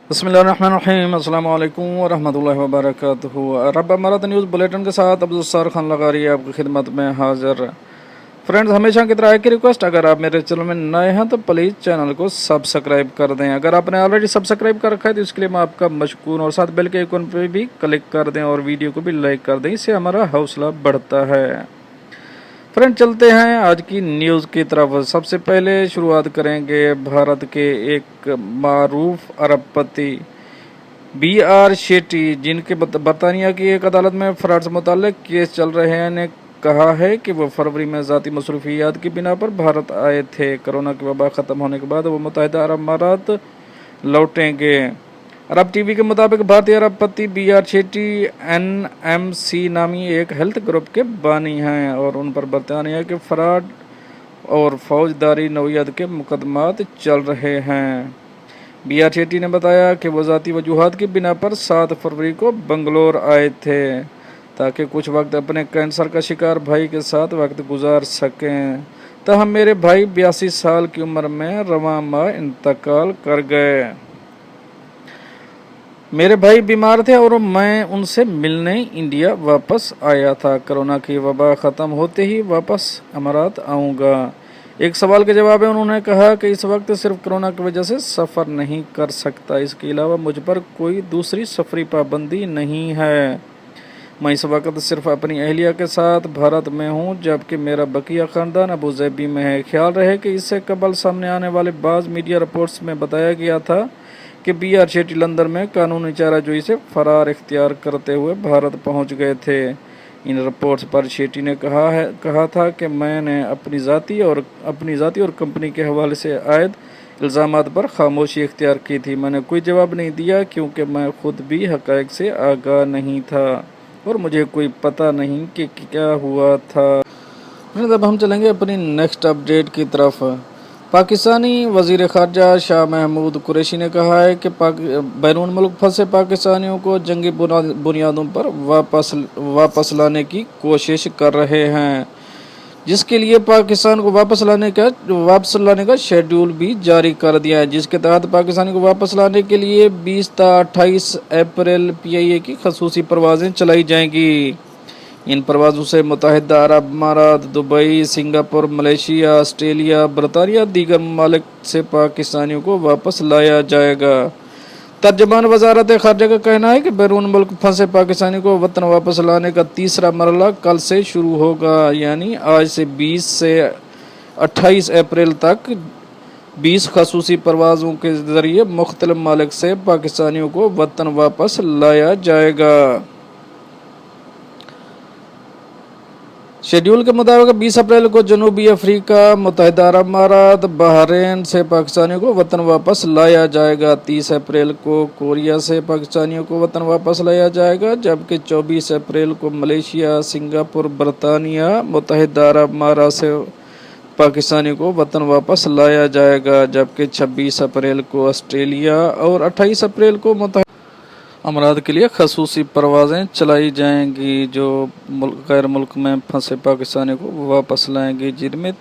बिस्मिल्लाहिर्रहमानिर्रहीम अस्सलाम वालेकुम वरहमतुल्लाहि वबरकातुहू। रब अमरत न्यूज़ बुलेटिन के साथ अब्दुल सत्तार खान लगारी आपकी खिदमत में हाजिर। फ्रेंड्स, हमेशा की तरह एक रिक्वेस्ट, अगर आप मेरे चैनल में नए हैं तो प्लीज़ चैनल को सब्सक्राइब कर दें। अगर आपने ऑलरेडी सब्सक्राइब कर रखा है तो इसके लिए मैं आपका मशकूर, और साथ बेल के आइकन पर भी क्लिक कर दें और वीडियो को भी लाइक कर दें, इससे हमारा हौसला बढ़ता है। फ्रेंड, चलते हैं आज की न्यूज़ की तरफ। सबसे पहले शुरुआत करेंगे भारत के एक मारूफ अरबपति B.R. शेट्टी, जिनके बरतानिया की एक अदालत में फ्रॉड से मुताल्लिक केस चल रहे हैं, ने कहा है कि वो फरवरी में ज़ाती मसरूफियात की बिना पर भारत आए थे। कोरोना की वबा ख़त्म होने के बाद वो मुत्तहिदा अरब अमारात लौटेंगे। अरब टीवी के मुताबिक भारतीय अरबपति B.R. शेट्टी NMC नामी एक हेल्थ ग्रुप के बानी हैं और उन पर बरतानिया के फ्रॉड और फौजदारी नौयत के मुकदमात चल रहे हैं। B.R. शेट्टी ने बताया कि वो ज़ाती वजूहात की बिना पर 7 फरवरी को बंगलोर आए थे ताकि कुछ वक्त अपने कैंसर का शिकार भाई के साथ वक्त गुजार सकें। तहम मेरे भाई 82 साल की उम्र में रवां माह इंतकाल कर गए। मेरे भाई बीमार थे और मैं उनसे मिलने इंडिया वापस आया था। कोरोना की वबा ख़त्म होते ही वापस अमारात आऊँगा। एक सवाल के जवाब में उन्होंने कहा कि इस वक्त सिर्फ कोरोना की वजह से सफ़र नहीं कर सकता, इसके अलावा मुझ पर कोई दूसरी सफरी पाबंदी नहीं है। मैं इस वक्त सिर्फ अपनी अहलिया के साथ भारत में हूँ, जबकि मेरा बकिया ख़ानदान अबू ज़ैबी में है। ख्याल रहे कि इससे कबल सामने आने वाले बाज़ मीडिया रिपोर्ट्स में बताया गया था कि B.R. शेट्टी लंदन में कानूनी चाराजोई से फरार इख्तियार करते हुए भारत पहुँच गए थे। इन रिपोर्ट्स पर शेट्टी ने कहा था कि मैंने अपनी ज़ाती और कंपनी के हवाले से आयद इल्ज़ामात पर खामोशी इख्तियार की थी। मैंने कोई जवाब नहीं दिया क्योंकि मैं खुद भी हक़ाइक़ से आगाह नहीं था और मुझे कोई पता नहीं कि क्या हुआ था। अब हम चलेंगे अपनी नेक्स्ट अपडेट की तरफ। पाकिस्तानी वज़ीर ख़ारजा शाह महमूद कुरैशी ने कहा है कि बैरून मुल्क फंसे पाकिस्तानियों को जंगी बुनियादों पर वापस लाने की कोशिश कर रहे हैं, जिसके लिए पाकिस्तान को वापस लाने का शेड्यूल भी जारी कर दिया है, जिसके तहत पाकिस्तानी को वापस लाने के लिए 20 ता 28 अप्रैल PIA की खसूसी परवाज़ें चलाई जाएंगी। इन परवाज़ों से मुत्तहिदा अरब अमारात, दुबई, सिंगापुर, मलेशिया, ऑस्ट्रेलिया, बरतानिया दीगर ममालिक से पाकिस्तानियों को वापस लाया जाएगा। तर्जमान वजारत ख़ारजा का कहना है कि बैरून मुल्क फंसे पाकिस्तानी को वतन वापस लाने का तीसरा मरहला कल से शुरू होगा, यानी आज से 20 से 28 अप्रैल तक 20 खसूसी परवाज़ों के ज़रिए मुख्तलिफ ममालिक से पाकिस्तानियों को वतन वापस लाया जाएगा। शेड्यूल के मुताबिक 20 अप्रैल को जनूबी अफ्रीका, मुत्तहिदा अरब अमारात, बहरीन से पाकिस्तानियों को वतन वापस लाया जाएगा। 30 अप्रैल को कोरिया से पाकिस्तानियों को वतन वापस लाया जाएगा, जबकि 24 अप्रैल को मलेशिया, सिंगापुर, बरतानिया, मुत्तहिदा अरब अमारात से पाकिस्तानियों को वतन वापस लाया जाएगा, जबकि 26 अप्रैल को ऑस्ट्रेलिया और 28 अप्रैल को अमरात के लिए खसूसी परवाज़ें चलाई जाएंगी, जो गैर मुल्क में फंसे पाकिस्तानी को वापस लाएंगी, जिनमें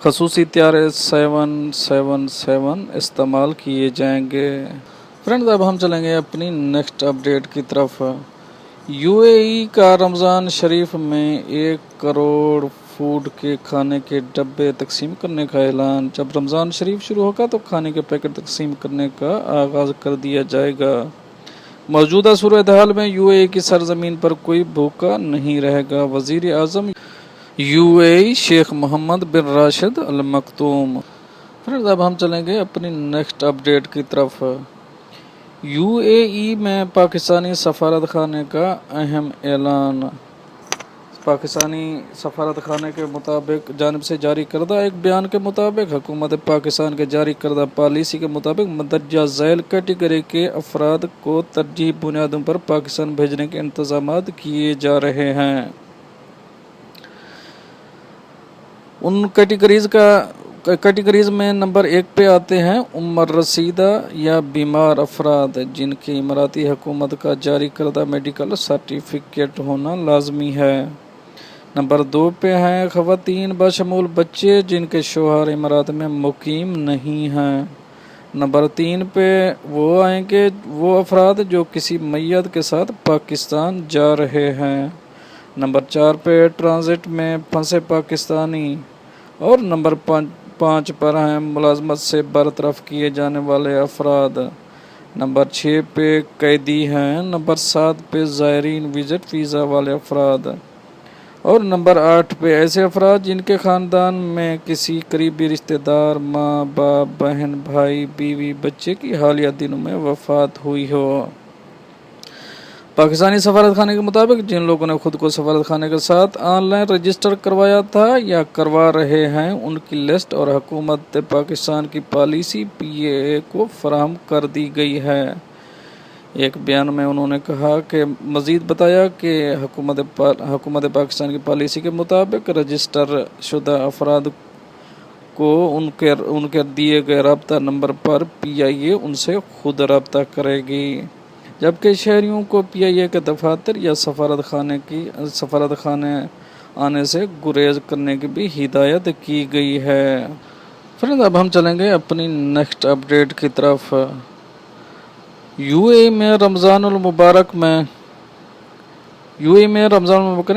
खसूसी त्यारे 777 इस्तेमाल किए जाएंगे। फ्रेंड्स, अब हम चलेंगे अपनी नेक्स्ट अपडेट की तरफ। UAE का रमज़ान शरीफ में 1 करोड़ फूड के खाने के डब्बे तकसीम करने का ऐलान। जब रमज़ान शरीफ शुरू होगा तो खाने के पैकेट तकसीम करने का आगाज़ कर दिया जाएगा। मौजूदा सूरत हाल में UAE की सरजमीन पर कोई भूखा नहीं रहेगा। वज़ीर आज़म UAE शेख मोहम्मद बिन राशिद अल मक्तूम। फिर अब हम चलेंगे अपनी नेक्स्ट अपडेट की तरफ। UAE में पाकिस्तानी सफारत खाने का अहम ऐलान। पाकिस्तानी सफारत खाने के मुताबिक जानिब से जारी करदा एक बयान के मुताबिक हुकूमत पाकिस्तान के जारी करदा पॉलिसी के मुताबिक मदरजा झैल कैटेगरी के अफराद को तरजीही बुनियादों पर पाकिस्तान भेजने के इंतजामात किए जा रहे हैं। उन कैटेगरीज में नंबर 1 पे आते हैं उम्र रसीदा या बीमार अफराद, जिनकी इमराती हुकूमत का जारी करदा मेडिकल सर्टिफिकेट होना लाजमी है। नंबर 2 पे हैं ख़वातीन बशमूल बच्चे जिनके शोहर इमारात में मुकीम नहीं हैं। नंबर 3 पे वो आएंगे वो अफराद जो किसी मैयत के साथ पाकिस्तान जा रहे हैं। नंबर 4 पे ट्रांजिट में फंसे पाकिस्तानी। और नंबर 5 पर हैं मुलाजमत से बरतरफ किए जाने वाले अफराद। नंबर 6 पे कैदी हैं। नंबर 7 पे ज़ायरीन विज़िट वीज़ा वाले अफराद। और नंबर 8 पे ऐसे अफराद जिनके ख़ानदान में किसी करीबी रिश्तेदार, माँ बाप, बहन, भाई, बीवी, बच्चे की हालिया दिनों में वफ़ात हुई हो। पाकिस्तानी सफारत खाने के मुताबिक जिन लोगों ने खुद को सफारत खाने के साथ ऑनलाइन रजिस्टर करवाया था या करवा रहे हैं, उनकी लिस्ट और हुकूमत पाकिस्तान की पॉलिसी PAA को फराहम कर दी गई है। एक बयान में उन्होंने कहा कि मज़ीद बताया कि हुकूमत पाकिस्तान की पॉलिसी के मुताबिक रजिस्टर शुदा अफराद को उनके दिए गए रब्ता नंबर पर PIA उनसे खुद रब्ता करेगी, जबकि शहरियों को PIA के दफातर या सफारत खाने आने से गुरेज करने की भी हिदायत की गई है। फ्रेंड्स, अब हम चलेंगे अपनी नेक्स्ट अपडेट की तरफ। UAE में रमज़ान मुबारक में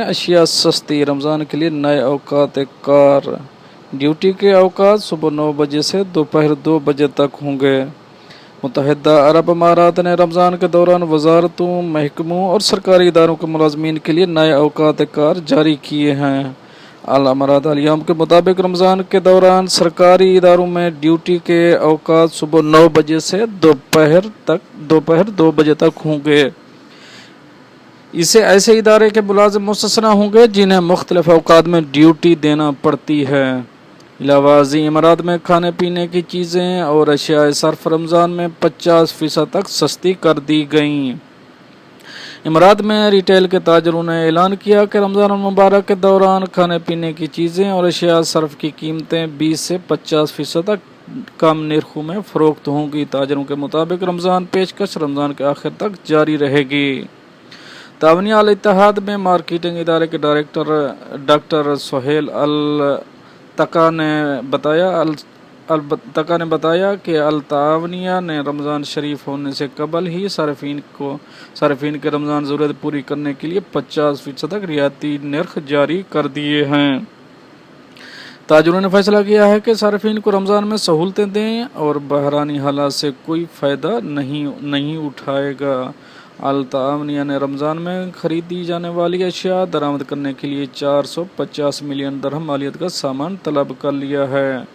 अशिया सस्ती। रमज़ान के लिए नए औकात कार। ड्यूटी के औकात सुबह 9 बजे से दोपहर 2 बजे तक होंगे। मुत्तहिदा अरब अमारात ने रमज़ान के दौरान वजारतों, महकमों और सरकारी इदारों के मुलाजमीन के लिए नए औकात कार जारी किए हैं। अल अमारात अल यौम के मुताबिक रमज़ान के दौरान सरकारी इदारों में ड्यूटी के औकात सुबह 9 बजे से दोपहर 2 बजे तक होंगे। इसे ऐसे इदारे के मुलाजिम मुस्तस्ना होंगे जिन्हें मुख्तलिफ औकात में ड्यूटी देना पड़ती है। इलावाजी इमारात में खाने पीने की चीज़ें और अशिया सर्फ रमज़ान में 50% तक सस्ती कर दी गईं। इमारात में रिटेल के ताजरों ने ऐलान किया कि रमज़ान मुबारक के दौरान खाने पीने की चीज़ें और अशिया सर्फ की कीमतें 20 से 50% तक कम निर्खों में फ़रोख्त होंगी। ताजरों के मुताबिक रमज़ान पेशकश रमज़ान के आखिर तक जारी रहेगी। तावनिया अल इत्तेहाद में मार्केटिंग इदारे के डायरेक्टर डॉक्टर सोहेल अल तका ने बताया कि अल तावनिया ने रमज़ान शरीफ होने से कबल ही सार्फिन के रमज़ान ज़रूरत पूरी करने के लिए 50% तक रियायती नर्ख जारी कर दिए हैं। ताजरों ने फैसला किया है कि सार्फिन को रमज़ान में सहूलतें दें और बहरानी हालात से कोई फ़ायदा नहीं उठाएगा। अल तावनिया ने रमज़ान में खरीदी जाने वाली अशिया दरामद करने के लिए 450 मिलियन दरहम मालियत का सामान तलब कर लिया है।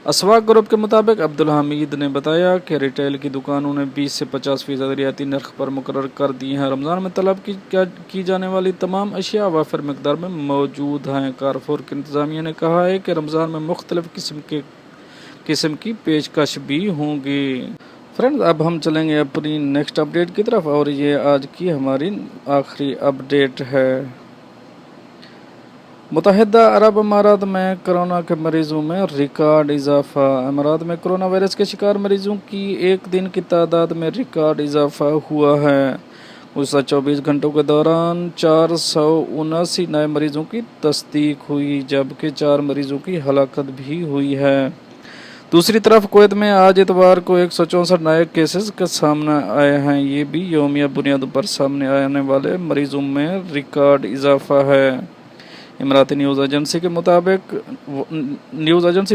असवाक ग्रुप के मुताबिक अब्दुल हमीद ने बताया कि रिटेल की दुकानों ने 20 से 50% रियायती नर्ख पर मुकर्रर कर दी हैं। रमज़ान में तलब की जाने वाली तमाम अशिया वाफिर मकदार में मौजूद हैं। कारफोर की इंतज़ामिया ने कहा है कि रमज़ान में मुख्तलिफ किस्म की पेशकश भी होंगी। फ्रेंड्स, अब हम चलेंगे अपनी नेक्स्ट अपडेट की तरफ और ये आज की हमारी आखिरी अपडेट है। मुत्तहिदा अरब अमारात में कोरोना के मरीजों में रिकॉर्ड इजाफा। अमारात में कोरोना वायरस के शिकार मरीजों की एक दिन की तादाद में रिकॉर्ड इजाफा हुआ है। गुज़श्ता 24 घंटों के दौरान 479 नए मरीजों की तस्दीक हुई, जबकि 4 मरीजों की हलाकत भी हुई है। दूसरी तरफ कुवैत में आज इतवार को 164 नए केसेस के सामने आए हैं। ये भी यौमिया बुनियाद पर सामने आने वाले मरीजों में रिकॉर्ड इजाफा है। इमराती न्यूज़ एजेंसी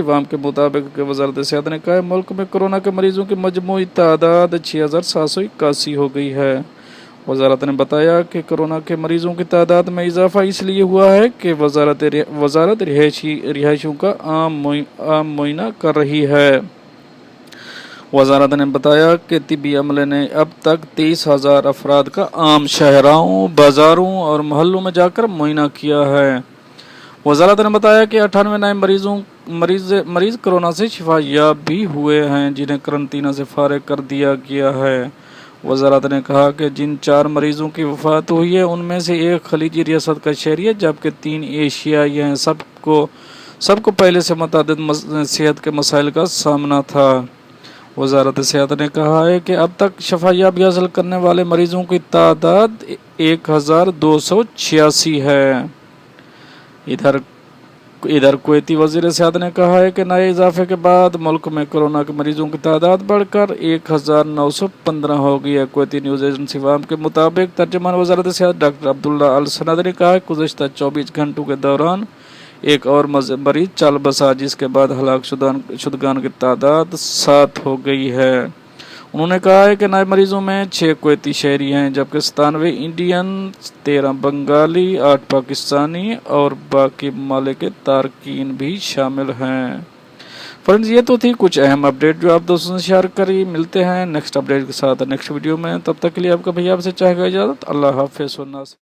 वाम के मुताबिक वज़ारत सेहत ने कहा मुल्क में कोरोना के मरीजों की मजमूई तादाद 6781 हो गई है। वज़ारत ने बताया कि कोरोना के मरीजों की तादाद में इजाफा इसलिए हुआ है कि वज़ारत रिहायशियों का आम मुआयना कर रही है। वज़ारत ने बताया कि तिब्बी अमले ने अब तक 23,000 अफराद का आम शहरों, बाज़ारों और मोहल्लों में जाकर मुआयना किया है। वज़ारत ने बताया कि 98 नए मरीज कोरोना से शिफायाब भी हुए हैं, जिन्हें करंतना से फारिग कर दिया गया है। वज़ारत ने कहा कि जिन 4 मरीजों की वफ़ात हुई है उनमें से एक खलीजी रियासत का शहरी है, जबकि 3 एशियाई हैं। सबको पहले से मुतअद्दिद सेहत के मसाइल का सामना था। वज़ारत सेहत ने कहा है कि अब तक शफायाबी हासिल करने वाले मरीजों की तादाद 1286 है। इधर इधर कुवैती वज़ीर सेहत ने कहा है कि नए इजाफे के बाद मुल्क में कोरोना के मरीजों की तादाद बढ़कर 1915 हो गई है। कुवैती न्यूज़ एजेंसी वाम के मुताबिक तर्जुमान वज़ारत सेहत डॉक्टर अब्दुल्ला अल सनद ने कहा है गुज़श्ता 24 घंटों के दौरान एक और मरीज चाल बसा, जिसके बाद हलाक शुदगान की तादाद 7 हो गई है। उन्होंने कहा है कि नए मरीजों में 6 कुवैती शहरी हैं, जबकि 97 इंडियन, 13 बंगाली, 8 पाकिस्तानी और बाकी ममालिक के तारकीन भी शामिल हैं। फ्रेंड्स, ये तो थी कुछ अहम अपडेट जो आप दोस्तों से शेयर करी। मिलते हैं नेक्स्ट अपडेट के साथ नेक्स्ट वीडियो में। तब तक के लिए आपका भैया आपसे चाहेगा इजाज़त। अल्लाह हाफ़िज़।